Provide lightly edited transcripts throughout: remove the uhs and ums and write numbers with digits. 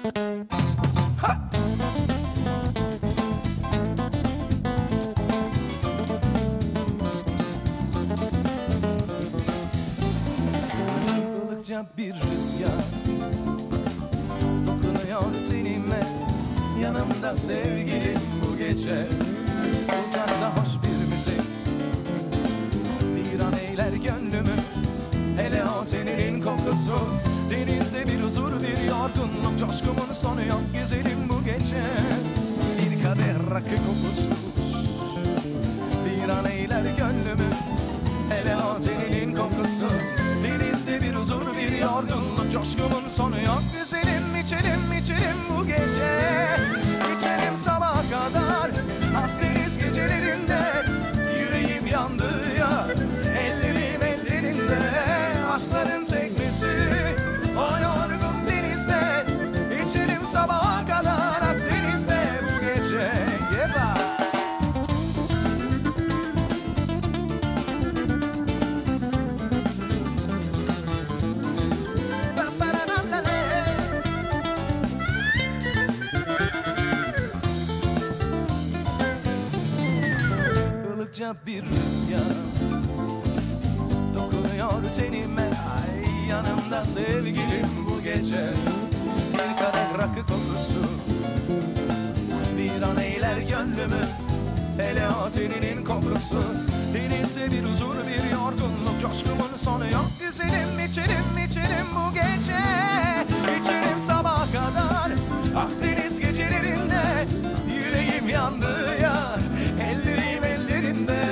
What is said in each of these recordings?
Ilıkça bir rüzgar dokunuyor tenime, yanımda sevgilim bu gece. Uzakta hoş bir müzik bir an eyler gönlümü, hele o teninin kokusu. Denizde bir huzur, bir yorgunluk, coşkumun sonu yok güzelim bu gece. Bir kadeh rakı kokusu bir an eyler gönlümü, hele o teninin kokusu. Denizde bir huzur, bir yorgunluk, coşkumun sonu yok güzelim. İçelim, içelim bu gece, içelim sabaha kadar. Akdeniz gecelerinde yüreğim yandı ya, ellerim ellerinde. Aşkların teknesi o yorgun denizde, içelim sabaha kadar Akdeniz'de bu gece. Yeba. Ilıkça bir rüzgar dokunuyor tenime, ay yanımda sevgilim bu gece. Bir kadeh rakı kokusu bir an eyler gönlümü, hele o teninin kokusu. Denizde bir huzur, bir yorgunluk, coşkumun sonu yok güzelim. İçelim, içelim bu gece, içelim sabaha kadar. Akdeniz gecelerinde yüreğim yandı ya, ellerim ellerinde.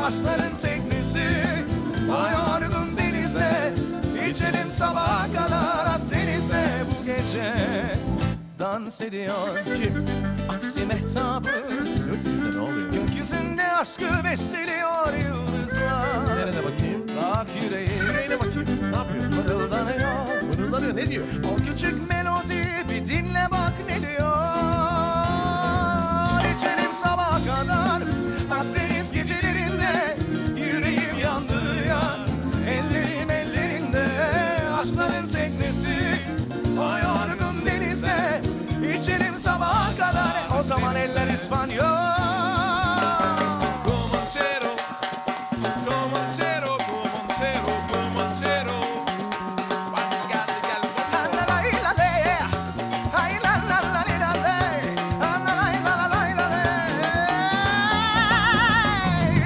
Aşkların teknesi o yorgun denizde, içelim sabaha kadar Akdeniz'de bu gece. Dans ediyor kim? Aksi mehtabı gökyüzünde, ne oluyor? Gökyüzünde aşkı besteliyor yıldızlar. Nerede bakayım? Bak yüreğim, Yüreğine bakayım. Ne yapıyor? mırıldanıyor. Mırıldanıyor. Ne diyor? O küçük melodi bir dinle bak ne diyor. İçelim sabaha kadar Akdeniz gecelerinde, yüreğim yandı ya, ellerim ellerinde. Aşkların teknesi o yorgun denizde, içelim sabaha kadar. O zaman eller İspanyol. Comanchero, Comanchero, Comanchero, Comanchero.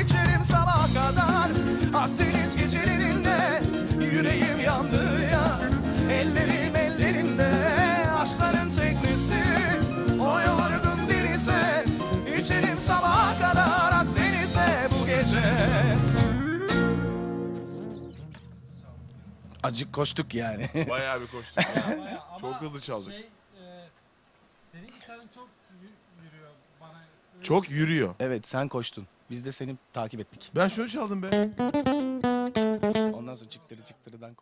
İçelim sabaha kadar Akdeniz gecelerinde, yüreğim yandı ya, ellerim ellerinde. Aşkların teknesi o yorgun denize, içelim sabaha kadar Akdeniz'de bu gece. Acık koştuk yani. Bayağı bir koştuk. Bayağı ama Çok hızlı çaldık. Senin gitarın çok yürüyor bana. Çok yürüyor. Evet, sen koştun. Biz de seni takip ettik. Ben şunu çaldım be. Ondan sonra çıktırı çıktırıdan